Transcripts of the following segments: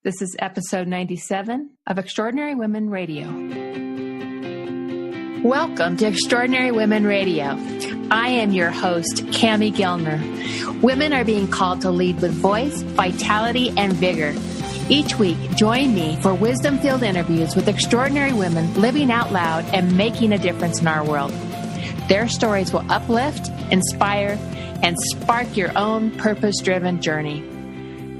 This is episode 97 of Extraordinary Women Radio. Welcome to Extraordinary Women Radio. I am your host, Cami Gellner. Women are being called to lead with voice, vitality, and vigor. Each week, join me for wisdom-filled interviews with extraordinary women living out loud and making a difference in our world. Their stories will uplift, inspire, and spark your own purpose-driven journey.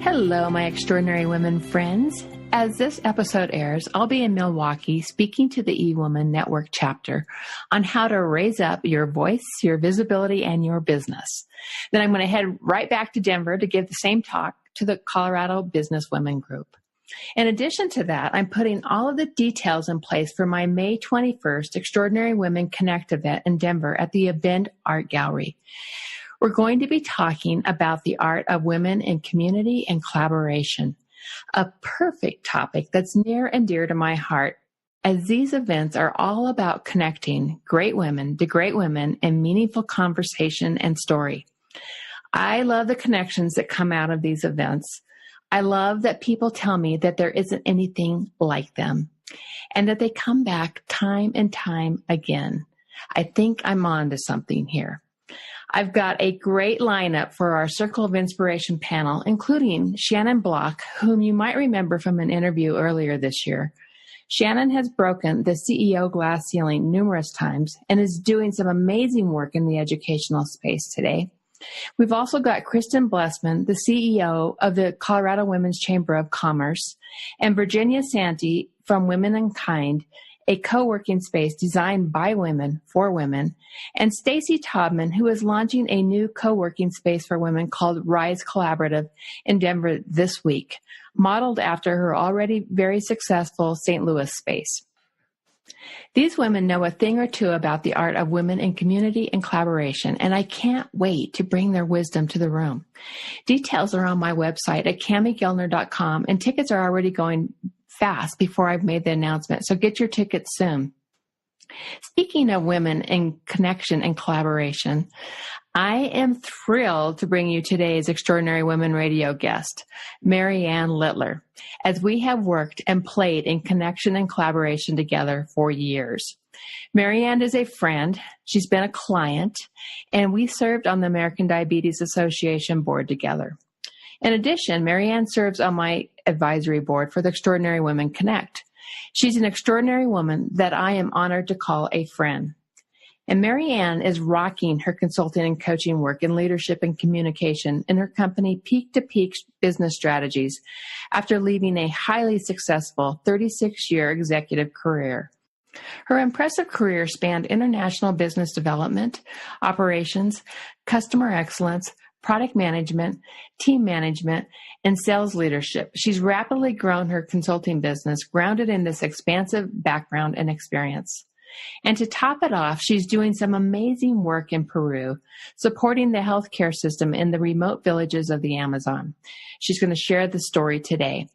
Hello, my extraordinary women friends. As this episode airs, I'll be in Milwaukee speaking to the eWoman Network chapter on how to raise up your voice, your visibility, and your business. Then I'm going to head right back to Denver to give the same talk to the Colorado Business Women Group. In addition to that, I'm putting all of the details in place for my May 21st Extraordinary Women Connect event in Denver at the Abend Art Gallery. We're going to be talking about the art of women in community and collaboration, a perfect topic that's near and dear to my heart, as these events are all about connecting great women to great women in meaningful conversation and story. I love the connections that come out of these events. I love that people tell me that there isn't anything like them and that they come back time and time again. I think I'm on to something here. I've got a great lineup for our Circle of Inspiration panel, including Shannon Block, whom you might remember from an interview earlier this year. Shannon has broken the CEO glass ceiling numerous times and is doing some amazing work in the educational space today. We've also got Kristen Blessman, the CEO of the Colorado Women's Chamber of Commerce, and Virginia Santee from Women in Kind, a co-working space designed by women for women, and Stacy Taubman, who is launching a new co-working space for women called Rise Collaborative in Denver this week, modeled after her already very successful St. Louis space. These women know a thing or two about the art of women in community and collaboration, and I can't wait to bring their wisdom to the room. Details are on my website at camigellner.com, and tickets are already going fast before I've made the announcement, so get your tickets soon. Speaking of women in connection and collaboration, I am thrilled to bring you today's Extraordinary Women Radio guest, Marianne Littler, as we have worked and played in connection and collaboration together for years. Marianne is a friend, she's been a client, and we served on the American Diabetes Association board together. In addition, Marianne serves on my advisory board for the Extraordinary Women Connect. She's an extraordinary woman that I am honored to call a friend. And Marianne is rocking her consulting and coaching work in leadership and communication in her company Peak to Peak Business Strategies after leaving a highly successful 36-year executive career. Her impressive career spanned international business development, operations, customer excellence, product management, team management, and sales leadership. She's rapidly grown her consulting business, grounded in this expansive background and experience. And to top it off, she's doing some amazing work in Peru, supporting the healthcare system in the remote villages of the Amazon. She's going to share the story today.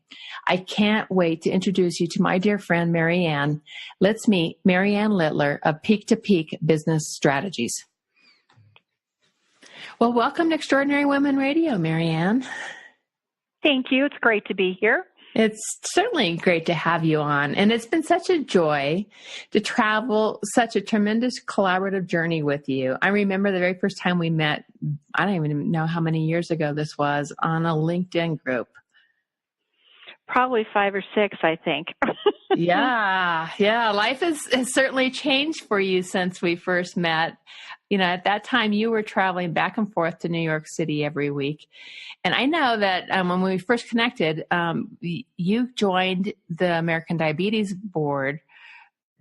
I can't wait to introduce you to my dear friend, Marianne. Let's meet Marianne Littler of Peak to Peak Business Strategies. Well, welcome to Extraordinary Women Radio, Marianne. Thank you. It's great to be here. It's certainly great to have you on. And it's been such a joy to travel such a tremendous collaborative journey with you. I remember the very first time we met, I don't even know how many years ago this was, on a LinkedIn group. Probably 5 or 6, I think. Yeah. Life has certainly changed for you since we first met. You know, at that time you were traveling back and forth to New York City every week. And I know that when we first connected, you joined the American Diabetes Board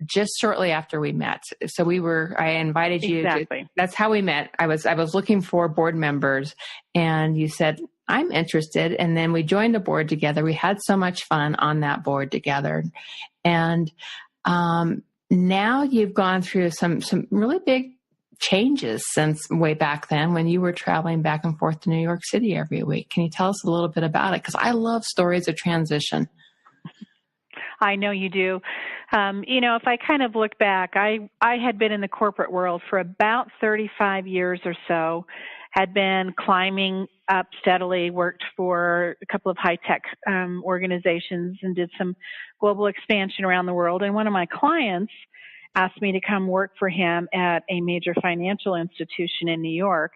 just shortly after we met. So I invited you. Exactly. That's how we met. I was looking for board members and you said, I'm interested. And then we joined the board together. We had so much fun on that board together. And now you've gone through some really big changes since way back then when you were traveling back and forth to New York City every week. Can you tell us a little bit about it? Because I love stories of transition. I know you do. If I kind of look back, I had been in the corporate world for about 35 years or so. had been climbing up steadily, worked for a couple of high-tech organizations and did some global expansion around the world. And one of my clients asked me to come work for him at a major financial institution in New York.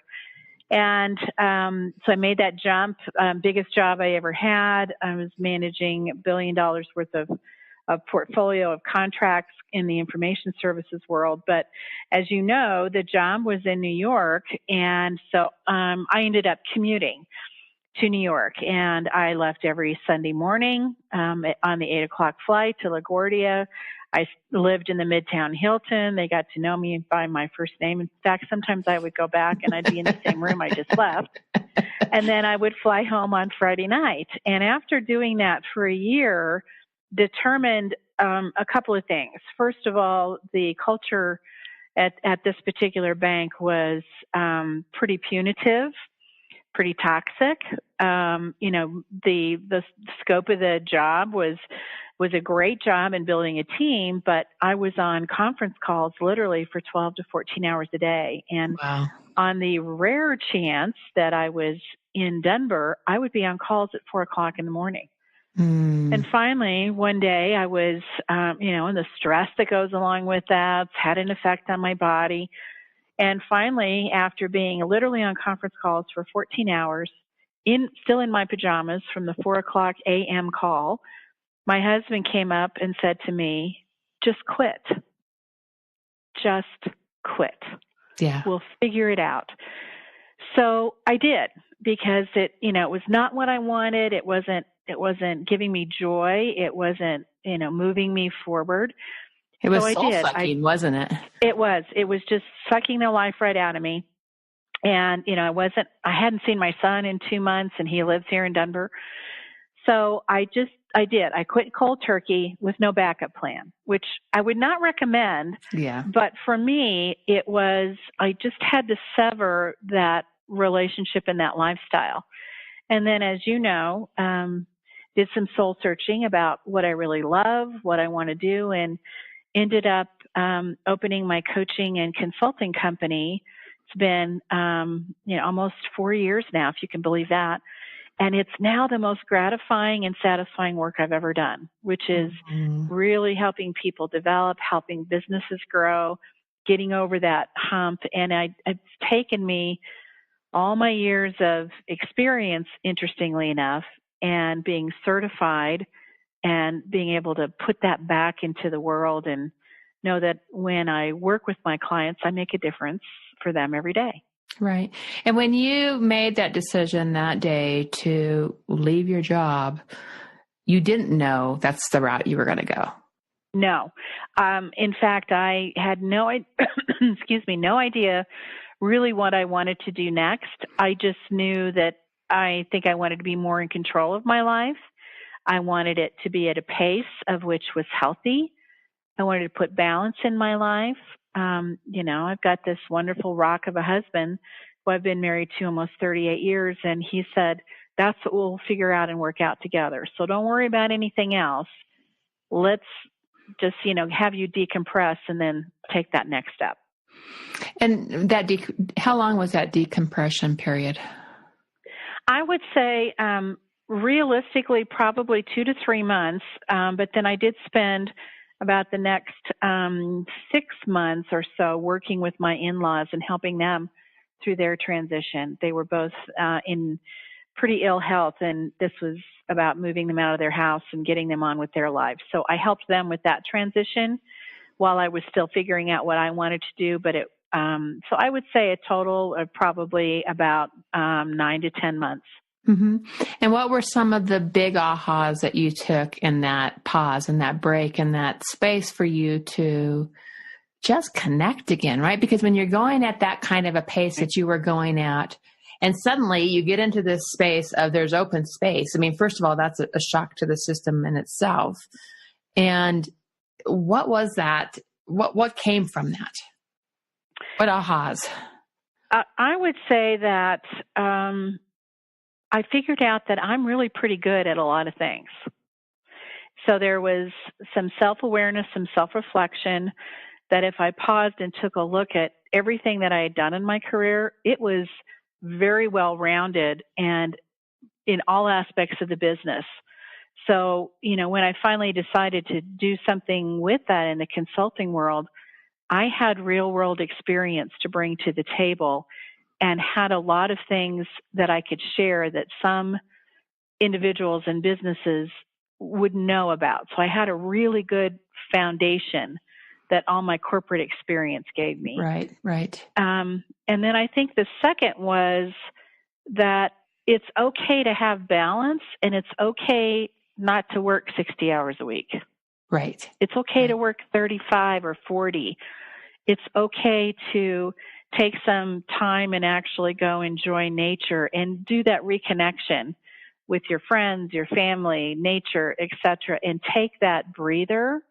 And so I made that jump, biggest job I ever had. I was managing $1 billion worth of portfolio of contracts in the information services world. But as you know, the job was in New York, and so I ended up commuting to New York, and I left every Sunday morning on the 8 o'clock flight to LaGuardia. I lived in the Midtown Hilton. They got to know me by my first name. In fact, sometimes I would go back and I'd be in the same room I just left. And then I would fly home on Friday night. And after doing that for a year, determined a couple of things. First of all, the culture at this particular bank was pretty punitive, pretty toxic. The scope of the job was a great job in building a team, but I was on conference calls literally for 12 to 14 hours a day. And wow. On the rare chance that I was in Denver, I would be on calls at 4 o'clock in the morning. And finally, one day I was, and the stress that goes along with that had an effect on my body. And finally, after being literally on conference calls for 14 hours, still in my pajamas from the 4 o'clock a.m. call, my husband came up and said to me, just quit. Just quit. Yeah. We'll figure it out. So I did, because it was not what I wanted. It wasn't giving me joy. It wasn't, moving me forward. It was so soul-sucking, wasn't it? It was. It was just sucking the life right out of me. And, I hadn't seen my son in 2 months, and he lives here in Denver. So I did. I quit cold turkey with no backup plan, which I would not recommend. Yeah. But for me, I just had to sever that relationship and that lifestyle. And then, as you know, did some soul searching about what I really love, what I want to do, and ended up opening my coaching and consulting company. It's been, almost 4 years now, if you can believe that. And it's now the most gratifying and satisfying work I've ever done, which is really helping people develop, helping businesses grow, getting over that hump. And it's taken me all my years of experience, interestingly enough, and being certified and being able to put that back into the world and know that when I work with my clients, I make a difference for them every day. Right. And when you made that decision that day to leave your job, you didn't know that's the route you were going to go. No. In fact, I had no idea really what I wanted to do next. I just knew that I think I wanted to be more in control of my life. I wanted it to be at a pace of which was healthy. I wanted to put balance in my life. I've got this wonderful rock of a husband who I've been married to almost 38 years, and he said, that's what we'll figure out and work out together. So don't worry about anything else. Let's just, have you decompress and then take that next step. And how long was that decompression period? I would say realistically probably 2 to 3 months, but then I did spend about the next 6 months or so working with my in-laws and helping them through their transition. They were both in pretty ill health, and this was about moving them out of their house and getting them on with their lives. So I helped them with that transition while I was still figuring out what I wanted to do. But so I would say a total of probably about 9 to 10 months. Mm-hmm. And what were some of the big ahas that you took in that pause and that break and that space for you to just connect again, right? Because when you're going at that kind of a pace that you were going at, and suddenly you get into this space of there's open space. I mean, first of all, that's a shock to the system in itself. And what was that? What came from that? What ahas? I would say that I figured out that I'm really pretty good at a lot of things. So there was some self-awareness, some self-reflection that if I paused and took a look at everything that I had done in my career, it was very well-rounded and in all aspects of the business. So, when I finally decided to do something with that in the consulting world, I had real-world experience to bring to the table and had a lot of things that I could share that some individuals and businesses would know about. So I had a really good foundation that all my corporate experience gave me. Right. And then I think the second was that it's okay to have balance, and it's okay not to work 60 hours a week. Right. It's okay to work 35 or 40. It's okay to take some time and actually go enjoy nature and do that reconnection with your friends, your family, nature, etc., and take that breather,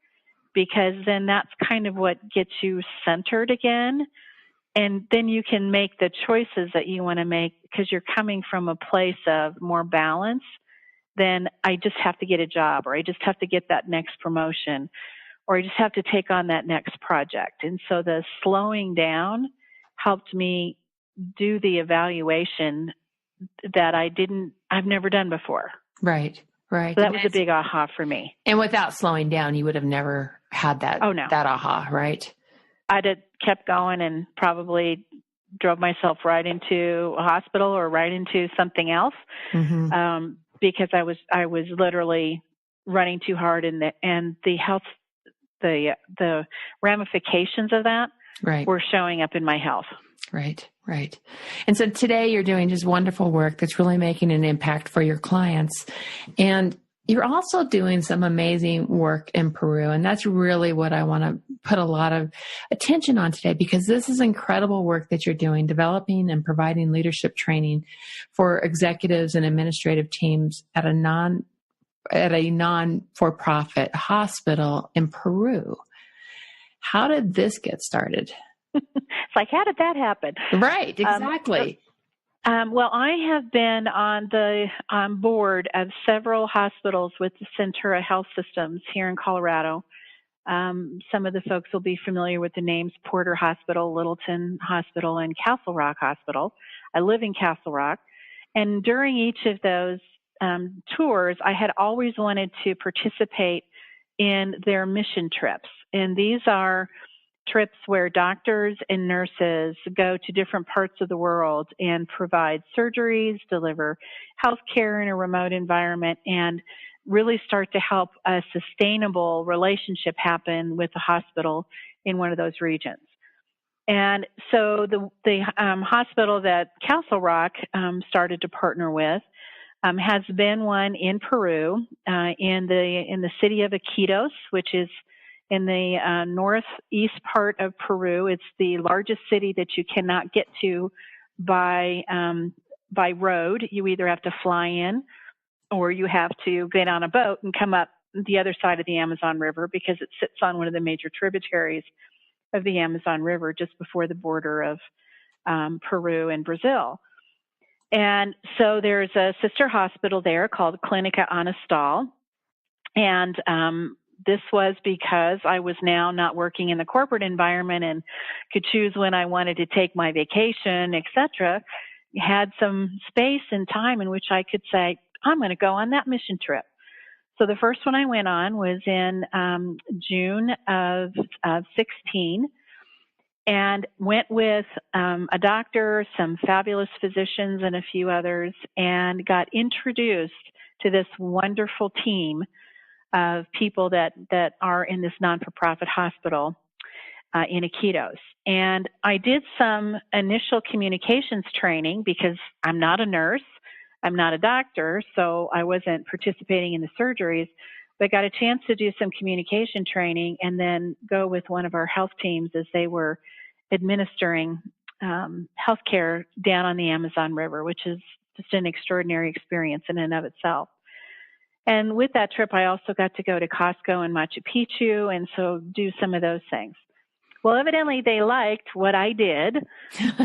because then that's kind of what gets you centered again. And then you can make the choices that you want to make because you're coming from a place of more balance than I just have to get a job, or I just have to get that next promotion, or I just have to take on that next project. And so the slowing down helped me do the evaluation that I've never done before. Right. So that was a big aha for me. And without slowing down, you would have never had that, that aha, right? I'd have kept going and probably drove myself right into a hospital or right into something else, because I was literally running too hard, and the health, the ramifications of that were showing up in my health. Right. And so today you're doing just wonderful work that's really making an impact for your clients. And you're also doing some amazing work in Peru. And that's really what I want to put a lot of attention on today, because this is incredible work that you're doing, developing and providing leadership training for executives and administrative teams at a non-for-profit hospital in Peru. How did this get started? It's like, how did that happen? Right, exactly. Well, I have been on the board of several hospitals with the Centura Health Systems here in Colorado. Some of the folks will be familiar with the names Porter Hospital, Littleton Hospital, and Castle Rock Hospital. I live in Castle Rock. And during each of those tours, I had always wanted to participate in their mission trips. And these are trips where doctors and nurses go to different parts of the world and provide surgeries, deliver health care in a remote environment, and really start to help a sustainable relationship happen with the hospital in one of those regions. And so the hospital that Castle Rock started to partner with has been one in Peru, in the city of Iquitos, which is in the northeast part of Peru. It's the largest city that you cannot get to by road. You either have to fly in, or you have to get on a boat and come up the other side of the Amazon River, because it sits on one of the major tributaries of the Amazon River just before the border of Peru and Brazil. And so there's a sister hospital there called Clínica Anastal. And this was because I was now not working in the corporate environment and could choose when I wanted to take my vacation, etc. Had some space and time in which I could say, I'm going to go on that mission trip. So the first one I went on was in June of 16, and went with a doctor, some fabulous physicians, and a few others, and got introduced to this wonderful team of people that are in this non-for-profit hospital in Iquitos. And I did some initial communications training because I'm not a nurse, I'm not a doctor, so I wasn't participating in the surgeries, but got a chance to do some communication training and then go with one of our health teams as they were administering healthcare down on the Amazon River, which is just an extraordinary experience in and of itself. And with that trip, I also got to go to Costco and Machu Picchu, and so do some of those things. Well, evidently they liked what I did.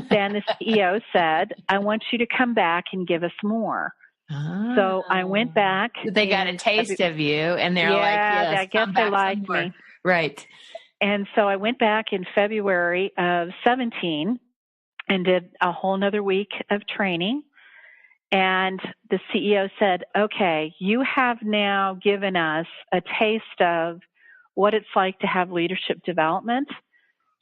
Then the CEO said, I want you to come back and give us more. Oh. So I went back. They got a taste of you, and they're like, yes, I guess they liked me. Right. And so I went back in February of 17 and did a whole nother week of training. And the CEO said, okay, you have now given us a taste of what it's like to have leadership development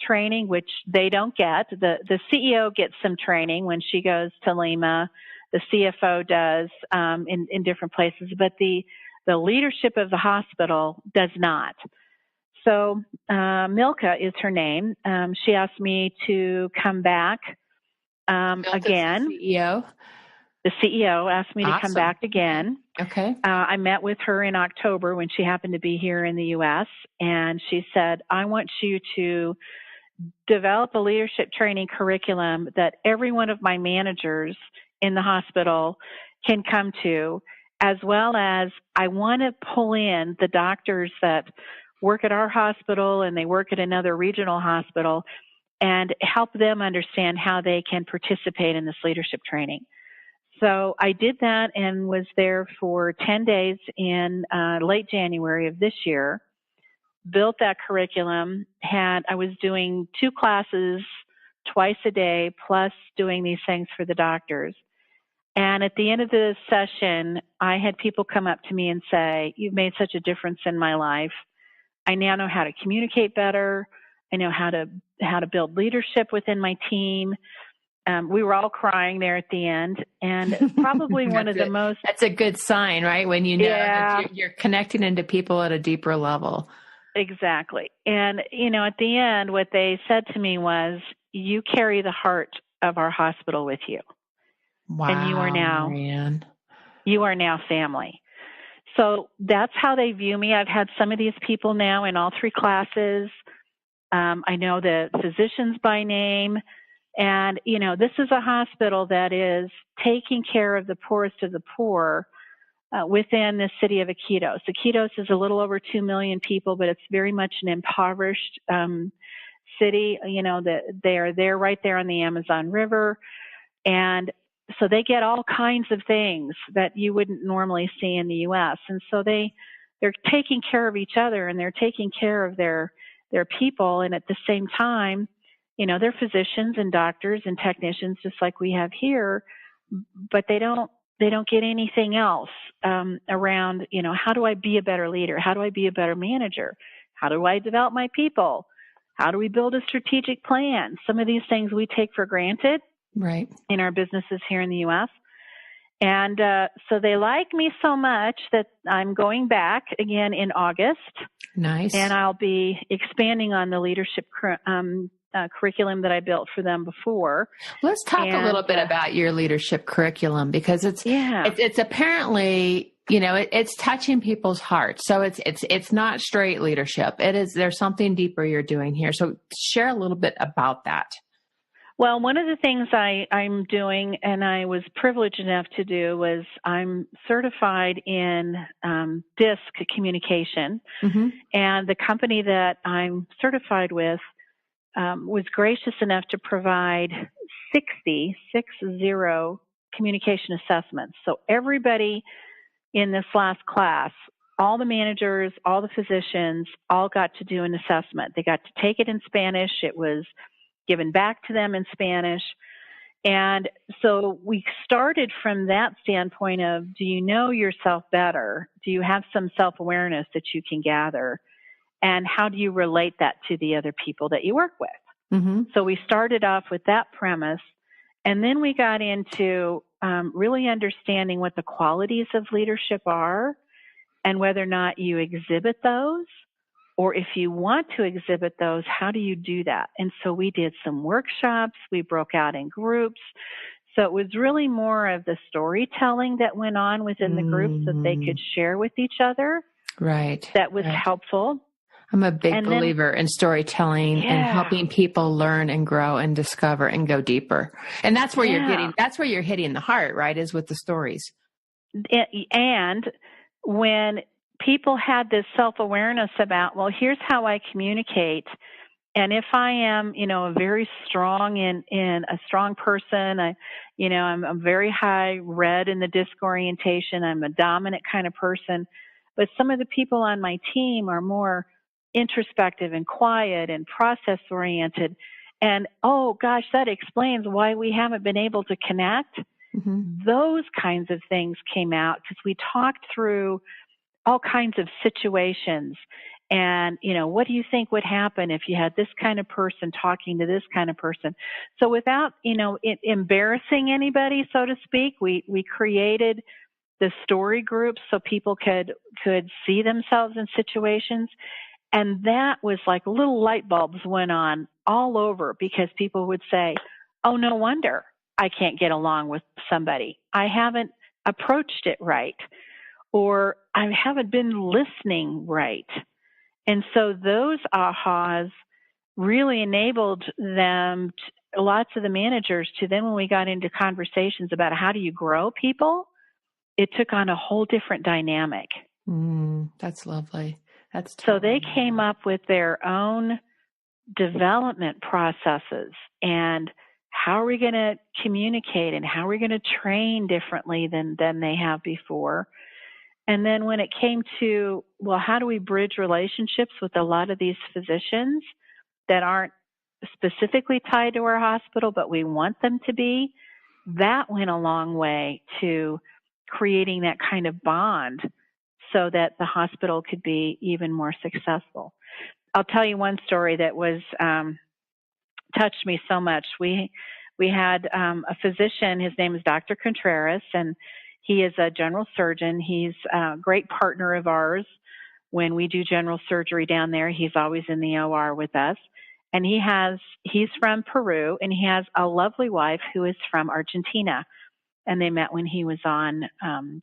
training, which they don't get. The CEO gets some training when she goes to Lima. The CFO does in different places, but the leadership of the hospital does not. So Milka is her name. She asked me to come back again. The CEO? The CEO asked me to come back again. Okay. I met with her in October when she happened to be here in the U.S., and she said, I want you to develop a leadership training curriculum that every one of my managers in the hospital can come to, as well as I want to pull in the doctors that work at our hospital and they work at another regional hospital and help them understand how they can participate in this leadership training. So I did that and was there for 10 days in late January of this year, built that curriculum, I was doing 2 classes twice a day, plus doing these things for the doctors. And at the end of the session, I had people come up to me and say, you've made such a difference in my life. I now know how to communicate better. I know how to build leadership within my team. We were all crying there at the end, and probably one of the most... That's a good sign, right? When you know that you're connecting into people at a deeper level. Exactly. And, at the end, what they said to me was, you carry the heart of our hospital with you. Wow, and you are now family. So that's how they view me. I've had some of these people now in all 3 classes. I know the physicians by name. And, this is a hospital that is taking care of the poorest of the poor within the city of Iquitos. Iquitos is a little over 2 million people, but it's very much an impoverished city. They are there right there on the Amazon River. And so they get all kinds of things that you wouldn't normally see in the U.S. And so they're taking care of each other and they're taking care of their people. And at the same time, they're physicians and doctors and technicians just like we have here, but they don't get anything else around, how do I be a better leader? How do I be a better manager? How do I develop my people? How do we build a strategic plan? Some of these things we take for granted in our businesses here in the U.S. And so they like me so much that I'm going back again in August. Nice. And I'll be expanding on the leadership curriculum that I built for them before. Let's talk a little bit about your leadership curriculum, because it's apparently, it's touching people's hearts. So it's not straight leadership. There's something deeper you're doing here. So share a little bit about that. Well, one of the things I'm doing, and I was privileged enough to do, was I'm certified in DISC communication. Mm-hmm. And the company that I'm certified with was gracious enough to provide 60 communication assessments. So everybody in this last class, all the managers, all the physicians, all got to do an assessment. They got to take it in Spanish. It was given back to them in Spanish. And so we started from that standpoint of, do you know yourself better? Do you have some self-awareness that you can gather? And how do you relate that to the other people that you work with? Mm-hmm. So we started off with that premise, and then we got into really understanding what the qualities of leadership are and whether or not you exhibit those, or if you want to exhibit those, how do you do that? And so we did some workshops. We broke out in groups. So it was really more of the storytelling that went on within the groups that they could share with each other. Right. That was helpful. I'm a big believer in storytelling and helping people learn and grow and discover and go deeper. And that's where you're hitting the heart, right? Is with the stories. And when people had this self-awareness about, well, here's how I communicate. And if I am, a very strong in a strong person, I'm very high red in the disc orientation. I'm a dominant kind of person. But some of the people on my team are more introspective and quiet and process oriented. And, oh gosh, that explains why we haven't been able to connect. Mm-hmm. Those kinds of things came out because we talked through all kinds of situations. And, what do you think would happen if you had this kind of person talking to this kind of person? So without, embarrassing anybody, so to speak, we created the story groups so people could see themselves in situations. And that was like little light bulbs went on all over because people would say, oh, no wonder I can't get along with somebody. I haven't approached it right, or I haven't been listening right. And so those AHAs really enabled them, lots of the managers, to then when we got into conversations about how do you grow people, it took on a whole different dynamic. That's lovely. That's so they came up with their own development processes and how are we going to communicate and how are we going to train differently than they have before. And then when it came to, well, how do we bridge relationships with a lot of these physicians that aren't specifically tied to our hospital, but we want them to be, that went a long way to creating that kind of bond so that the hospital could be even more successful. I'll tell you one story that was touched me so much. We had a physician. His name is Dr. Contreras, and he is a general surgeon. He's a great partner of ours. When we do general surgery down there, he's always in the OR with us. And he's from Peru, and he has a lovely wife who is from Argentina. And they met when he was on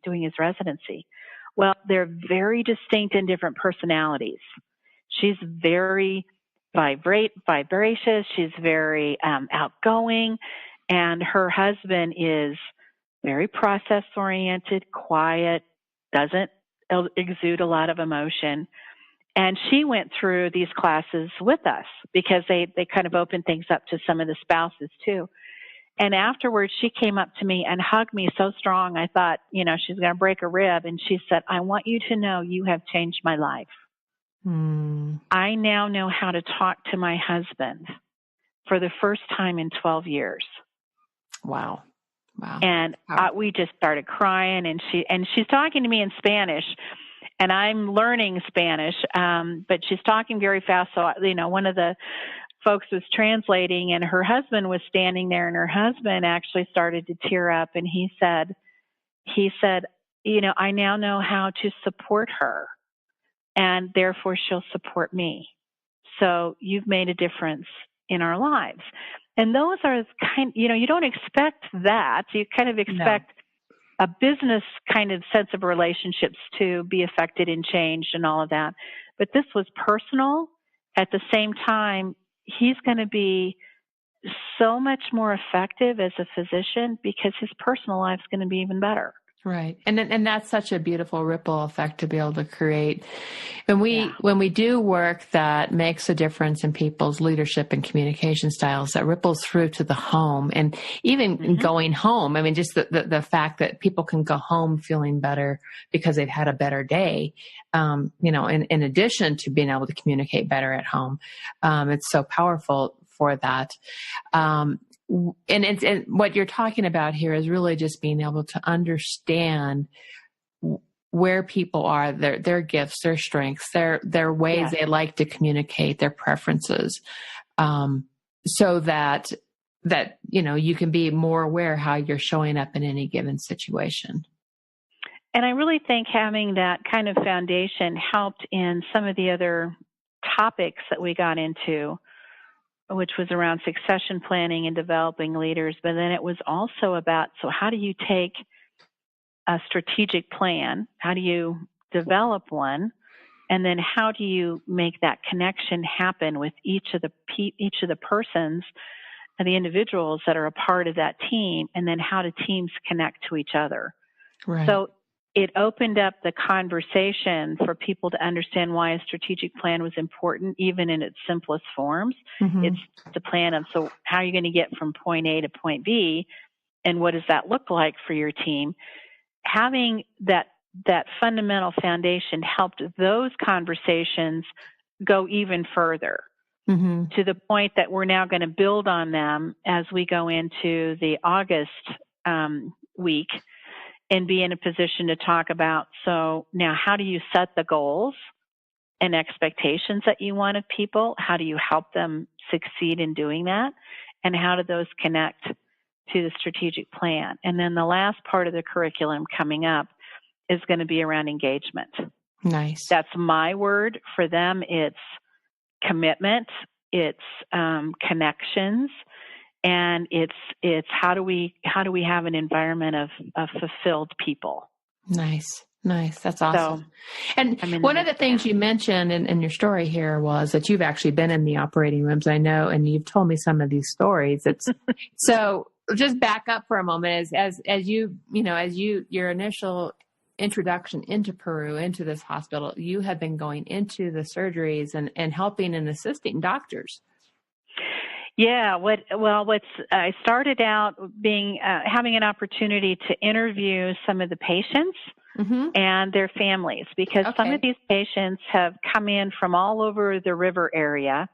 doing his residency. Well, they're very distinct and different personalities. She's very vivacious. She's very outgoing. And her husband is very process-oriented, quiet, doesn't exude a lot of emotion. And she went through these classes with us because they kind of opened things up to some of the spouses too. And afterwards, she came up to me and hugged me so strong, I thought, she's going to break a rib. And she said, I want you to know you have changed my life. I now know how to talk to my husband for the first time in 12 years. Wow. And we just started crying, and she's talking to me in Spanish, and I'm learning Spanish, but she's talking very fast. So, one of the folks was translating, and her husband was standing there, and her husband actually started to tear up, and he said, I now know how to support her, and therefore she'll support me. So you've made a difference in our lives. And those are you don't expect that. You kind of expect a business kind of sense of relationships to be affected and changed and all of that. But this was personal. At the same time, he's going to be so much more effective as a physician because his personal life's going to be even better. Right. And that's such a beautiful ripple effect to be able to create. When we do work that makes a difference in people's leadership and communication styles, that ripples through to the home and even going home. I mean, just the fact that people can go home feeling better because they've had a better day, in addition to being able to communicate better at home. It's so powerful for that. And what you're talking about here is really just being able to understand where people are, their gifts, their strengths, their ways they like to communicate, their preferences, so that you can be more aware how you're showing up in any given situation. And I really think having that kind of foundation helped in some of the other topics that we got into, which was around succession planning and developing leaders. But then it was also about, so how do you take a strategic plan? How do you develop one? And then how do you make that connection happen with each of the persons and the individuals that are a part of that team? And then how do teams connect to each other? Right. So it opened up the conversation for people to understand why a strategic plan was important, even in its simplest forms. It's the plan of, so how are you going to get from point A to point B, and what does that look like for your team? Having that fundamental foundation helped those conversations go even further. to the point that we're now going to build on them as we go into the August week and be in a position to talk about, so now how do you set the goals and expectations that you want of people? How do you help them succeed in doing that? And how do those connect to the strategic plan? And then the last part of the curriculum coming up is going to be around engagement. Nice. That's my word. For them, it's commitment, it's connections, and it's how do we have an environment of fulfilled people. Nice. That's awesome. So, and one of the things you mentioned in your story here was that you've actually been in the operating rooms, I know, and you've told me some of these stories. It's so just back up for a moment as your initial introduction into Peru, into this hospital, you have been going into the surgeries and helping and assisting doctors. Yeah. I started out having an opportunity to interview some of the patients and their families, because some of these patients have come in from all over the river area,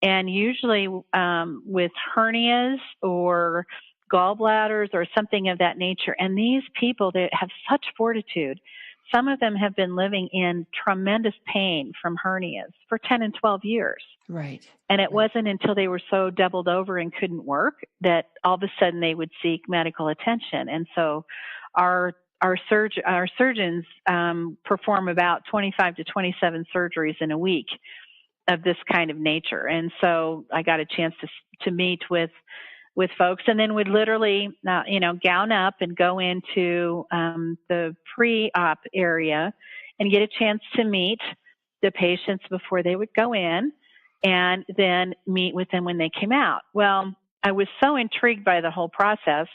and usually with hernias or gallbladders or something of that nature. And these people, they have such fortitude. Some of them have been living in tremendous pain from hernias for 10 and 12 years. Right. And it wasn't until they were so doubled over and couldn't work that all of a sudden they would seek medical attention. And so our surgeons perform about 25 to 27 surgeries in a week of this kind of nature. And so I got a chance to meet with folks, and then would literally, gown up and go into the pre-op area and get a chance to meet the patients before they would go in, and then meet with them when they came out. Well, I was so intrigued by the whole process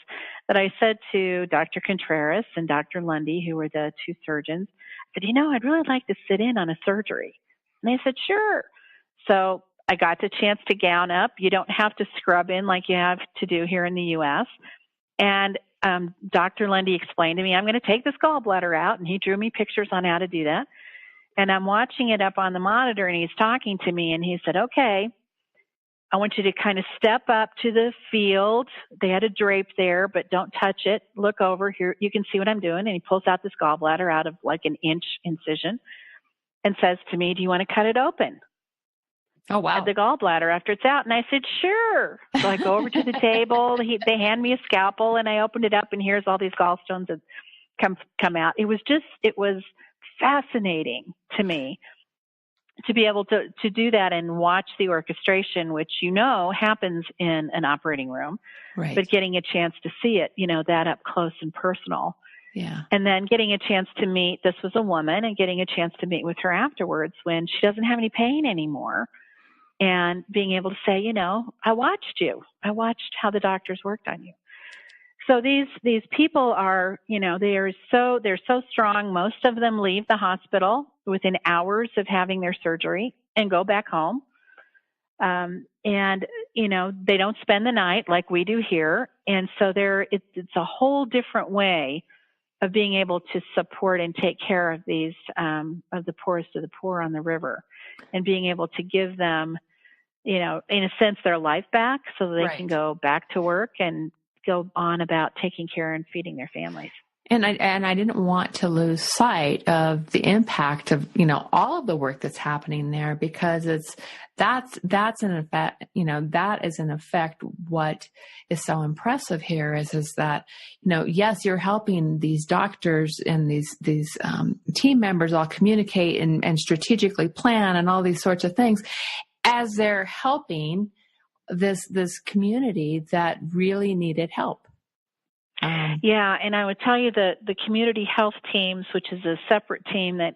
that I said to Dr. Contreras and Dr. Lundy, who were the two surgeons, I said, I'd really like to sit in on a surgery. And they said, sure. So I got the chance to gown up. You don't have to scrub in like you have to do here in the U.S. And Dr. Lundy explained to me, I'm going to take this gallbladder out, and he drew me pictures on how to do that. And I'm watching it up on the monitor, and he's talking to me, and he said, okay, I want you to kind of step up to the field. They had a drape there, but don't touch it. Look over here. You can see what I'm doing. And he pulls out this gallbladder out of like an inch incision and says to me, do you want to cut it open? Oh, wow. The gallbladder after it's out. And I said, sure. So I go over to the table. They hand me a scalpel, and I opened it up, and here's all these gallstones that come out. It was fascinating to me to be able to do that and watch the orchestration, which happens in an operating room, right. But getting a chance to see it, that up close and personal. Yeah. And then getting a chance to meet, this was a woman, and getting a chance to meet with her afterwards when she doesn't have any pain anymore. And being able to say, I watched you. I watched how the doctors worked on you. So these people are, they're so strong. Most of them leave the hospital within hours of having their surgery and go back home. And they don't spend the night like we do here. And so it's a whole different way of being able to support and take care of these, of the poorest of the poor on the river, and being able to give them, in a sense, their life back so that they can go back to work and go on about taking care and feeding their families. And I didn't want to lose sight of the impact of, all of the work that's happening there, because that's an effect, that is in effect what is so impressive here is that, yes, you're helping these doctors and these team members all communicate and strategically plan and all these sorts of things as they're helping this community that really needed help. Yeah, and I would tell you that the community health teams, which is a separate team that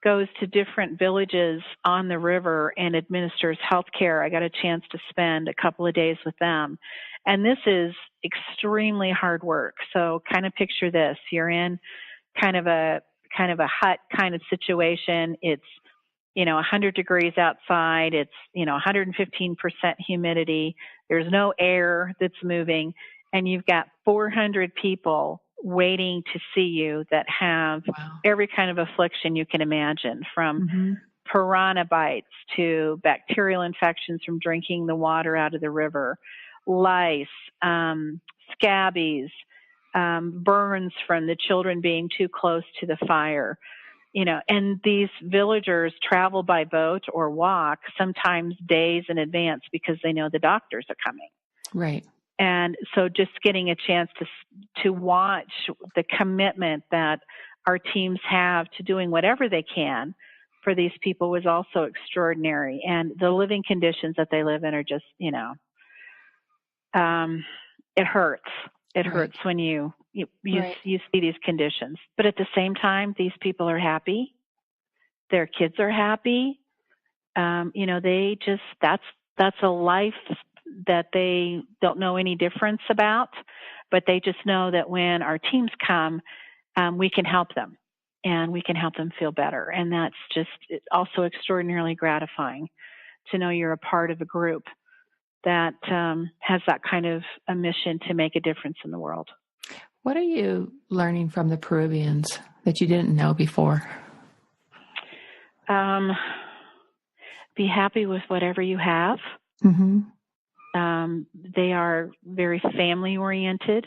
goes to different villages on the river and administers health care, I got a chance to spend a couple of days with them. And this is extremely hard work. So kind of picture this. You're in kind of a hut kind of situation. It's 100 degrees outside. It's 115% humidity. There's no air that's moving. And you've got 400 people waiting to see you that have every kind of affliction you can imagine, from piranha bites to bacterial infections from drinking the water out of the river, lice, scabies, burns from the children being too close to the fire. And these villagers travel by boat or walk sometimes days in advance because they know the doctors are coming. Right. And so just getting a chance to watch the commitment that our teams have to doing whatever they can for these people was also extraordinary. And the living conditions that they live in are just, it hurts. It hurts when you see these conditions. But at the same time, these people are happy. Their kids are happy. They just, that's a life that they don't know any difference about, but they just know that when our teams come, we can help them and we can help them feel better. And that's just also extraordinarily gratifying to know you're a part of a group that has that kind of a mission to make a difference in the world. What are you learning from the Peruvians that you didn't know before? Be happy with whatever you have. Mm-hmm. They are very family oriented.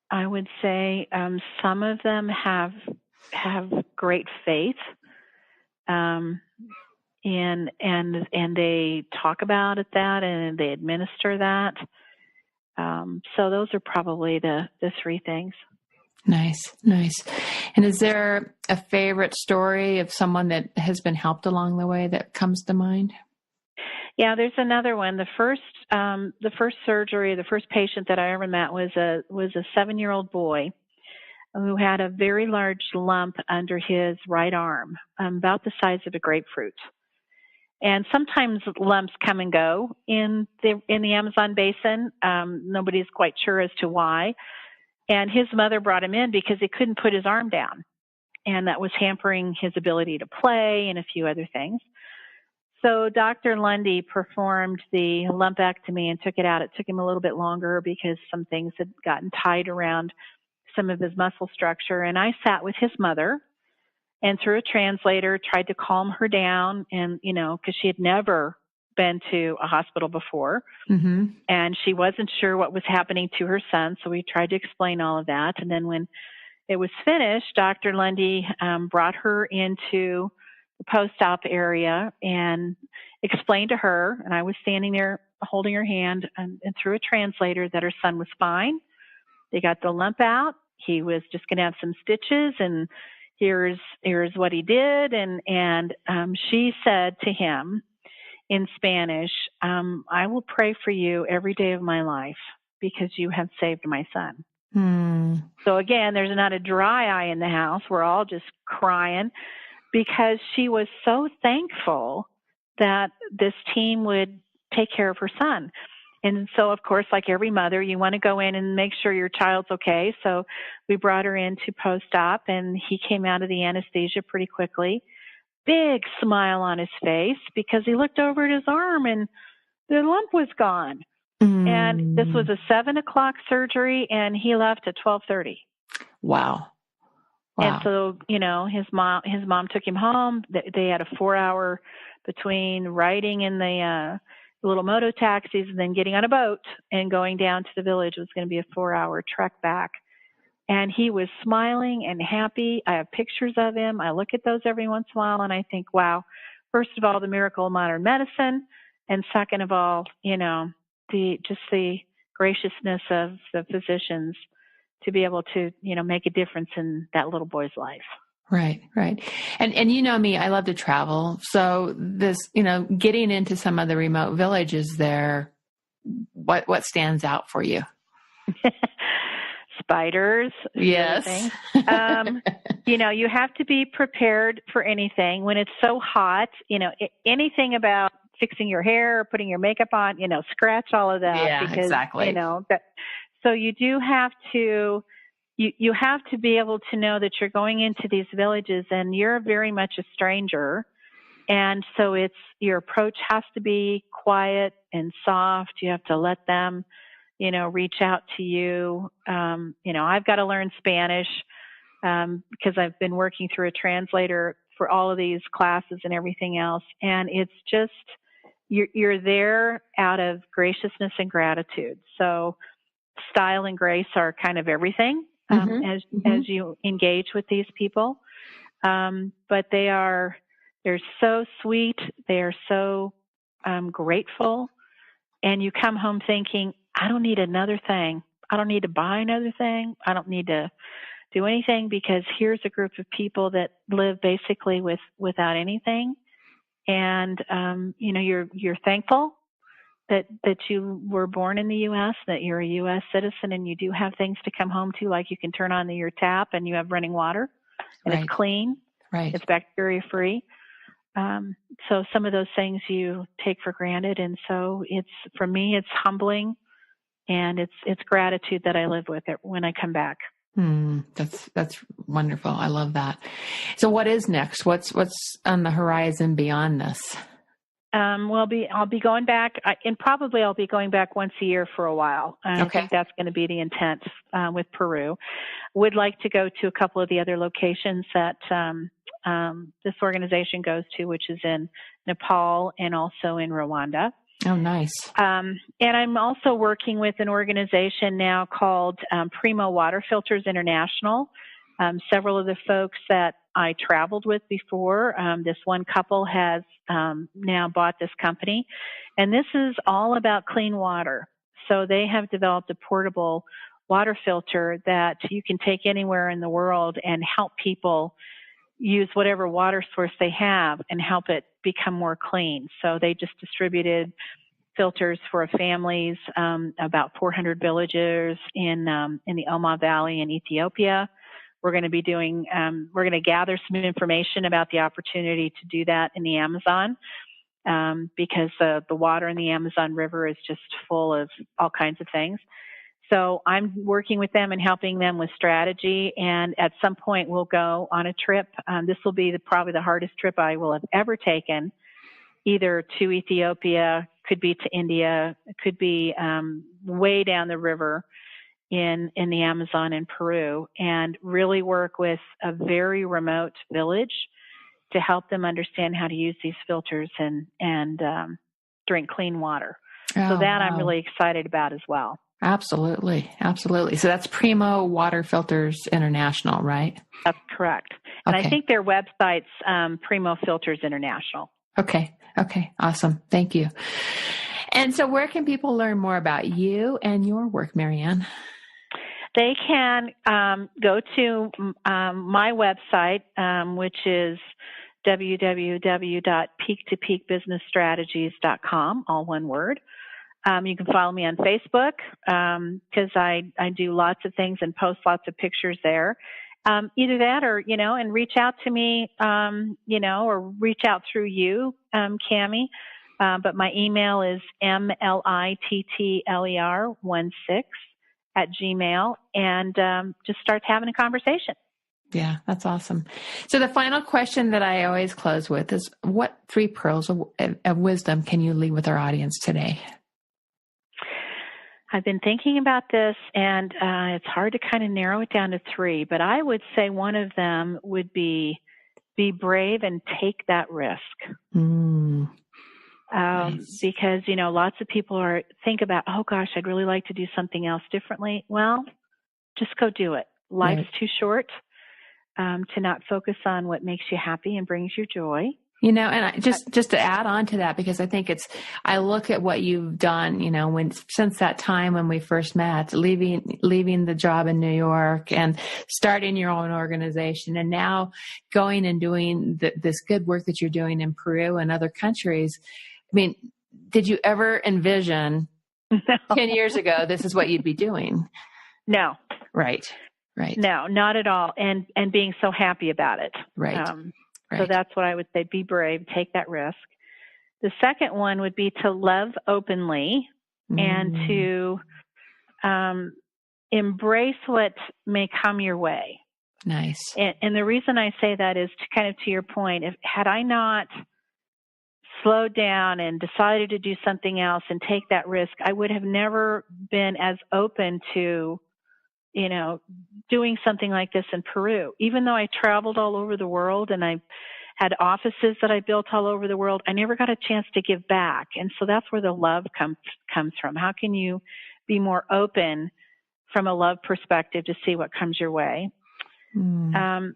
I would say some of them have great faith, and they talk about that and they administer that. So those are probably the three things. Nice. And is there a favorite story of someone that has been helped along the way that comes to mind? Yeah, there's another one. The first surgery, the first patient that I ever met was a 7-year-old boy who had a very large lump under his right arm, about the size of a grapefruit. And sometimes lumps come and go in the Amazon basin. Nobody's quite sure as to why. And his mother brought him in because he couldn't put his arm down, and that was hampering his ability to play and a few other things. So Dr. Lundy performed the lumpectomy and took it out. It took him a little bit longer because some things had gotten tied around some of his muscle structure. And I sat with his mother and through a translator tried to calm her down, and, because she had never been to a hospital before. Mm-hmm. And she wasn't sure what was happening to her son. So we tried to explain all of that. And then when it was finished, Dr. Lundy brought her into the post-op area and explained to her, and I was standing there holding her hand and through a translator, that her son was fine. They got the lump out. He was just going to have some stitches, and here's what he did. And she said to him in Spanish, I will pray for you every day of my life because you have saved my son. So again, there's not a dry eye in the house. We're all just crying because she was so thankful that this team would take care of her son. And so, of course, like every mother, you want to go in and make sure your child's okay. So we brought her into post-op, and he came out of the anesthesia pretty quickly. Big smile on his face because he looked over at his arm and the lump was gone. And this was a 7:00 surgery, and he left at 12:30. Wow. And so, his mom took him home. They had a 4-hour between riding in the little moto taxis and then getting on a boat and going down to the village. It was going to be a 4-hour trek back. And he was smiling and happy. I have pictures of him. I look at those every once in a while and I think, wow, first of all, the miracle of modern medicine. And second of all, the graciousness of the physicians to be able to, make a difference in that little boy's life. Right. And you know me, I love to travel. So this, getting into some of the remote villages there, what stands out for you? Spiders. Yes. You have to be prepared for anything. When it's so hot, anything about fixing your hair or putting your makeup on, scratch all of that. Yeah, because, exactly. So you do have to, you have to be able to know that you're going into these villages and you're very much a stranger. And so your approach has to be quiet and soft. You have to let them, reach out to you. I've got to learn Spanish because I've been working through a translator for all of these classes and everything else. And it's just, you're there out of graciousness and gratitude. So style and grace are kind of everything as you engage with these people. But they're so sweet. They are so grateful. And you come home thinking, I don't need another thing. I don't need to buy another thing. I don't need to do anything, because here's a group of people that live basically without anything. And, you're thankful that you were born in the U.S., that you're a U.S. citizen, and you do have things to come home to, like you can turn on your tap and you have running water and it's clean. Right. It's bacteria free. So some of those things you take for granted. And so for me, it's humbling, and it's gratitude that I live with it when I come back. That's wonderful. I love that. So what is next? What's on the horizon beyond this? I'll be going back, and probably I'll be going back once a year for a while. I think that's going to be the intent with Peru. Would like to go to a couple of the other locations that this organization goes to, which is in Nepal and also in Rwanda. Oh, nice. And I'm also working with an organization now called Primo Water Filters International. Several of the folks that I traveled with before, this one couple has now bought this company. And this is all about clean water. So they have developed a portable water filter that you can take anywhere in the world and help people use whatever water source they have and help it become more clean. So they just distributed filters for families, about 400 villagers in the Oma Valley in Ethiopia. We're going to be we're going to gather some information about the opportunity to do that in the Amazon, because the water in the Amazon River is just full of all kinds of things. So I'm working with them and helping them with strategy. And at some point we'll go on a trip. This will be probably the hardest trip I will have ever taken, either to Ethiopia, could be to India, it could be way down the river in the Amazon in Peru, and really work with a very remote village to help them understand how to use these filters and drink clean water. So that I'm really excited about as well. Absolutely. Absolutely. So that's Primo Water Filters International, right? That's correct. And I think their website's Primo Filters International. Okay. Awesome. Thank you. And so where can people learn more about you and your work, Marianne? They can go to my website, which is www.peak-to-peakbusinessstrategies.com, all one word. You can follow me on Facebook, because I do lots of things and post lots of pictures there. Either that or, and reach out to me, or reach out through you, Cami. But my email is mlittler16@gmail, and just start having a conversation. Yeah, that's awesome. So the final question that I always close with is, what 3 pearls of wisdom can you leave with our audience today? I've been thinking about this, and it's hard to kind of narrow it down to 3, but I would say one of them would be brave and take that risk. Nice. Because, lots of people think about, oh gosh, I'd really like to do something else differently. Well, just go do it. Life's too short to not focus on what makes you happy and brings you joy. And I, just to add on to that, because I think I look at what you've done, since that time when we first met, leaving the job in New York and starting your own organization, and now going and doing this good work that you're doing in Peru and other countries. I mean, did you ever envision 10 years ago, this is what you'd be doing? No. Right. No, not at all. And being so happy about it. Right. So that's what I would say. Be brave, take that risk. The second one would be to love openly and to embrace what may come your way. Nice. And the reason I say that is to kind of to your point, had I not slowed down and decided to do something else and take that risk, I would have never been as open to doing something like this in Peru. Even though I traveled all over the world and I had offices that I built all over the world, I never got a chance to give back. And so that's where the love comes from. How can you be more open from a love perspective to see what comes your way? And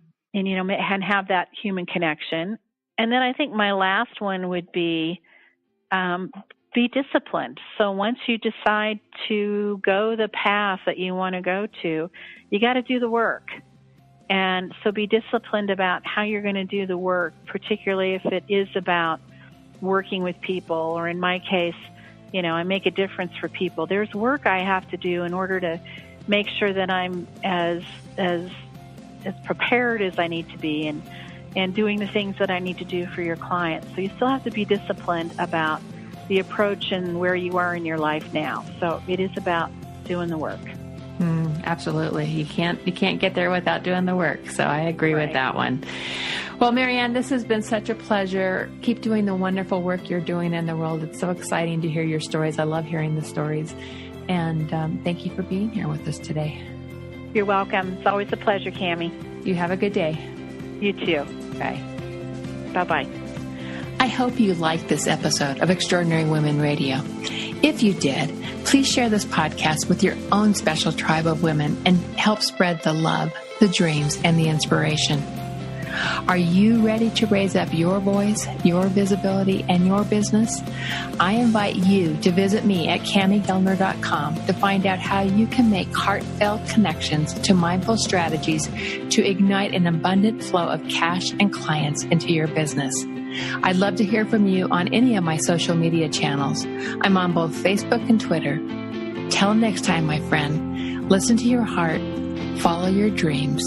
have that human connection. And then I think my last one would be disciplined. So once you decide to go the path that you want to go to, you got to do the work. And so be disciplined about how you're going to do the work, particularly if it is about working with people, or in my case, I make a difference for people. There's work I have to do in order to make sure that I'm as prepared as I need to be and doing the things that I need to do for your clients. So you still have to be disciplined about the approach and where you are in your life now. So it is about doing the work. Absolutely. You can't get there without doing the work. So I agree with that one. Well, Marianne, this has been such a pleasure. Keep doing the wonderful work you're doing in the world. It's so exciting to hear your stories. I love hearing the stories. And thank you for being here with us today. You're welcome. It's always a pleasure, Cammie. You have a good day. You too. Bye. Bye-bye. I hope you liked this episode of Extraordinary Women Radio. If you did, please share this podcast with your own special tribe of women and help spread the love, the dreams, and the inspiration. Are you ready to raise up your voice, your visibility, and your business? I invite you to visit me at CammieGellner.com to find out how you can make heartfelt connections to mindful strategies to ignite an abundant flow of cash and clients into your business. I'd love to hear from you on any of my social media channels. I'm on both Facebook and Twitter. Till next time, my friend, listen to your heart, follow your dreams,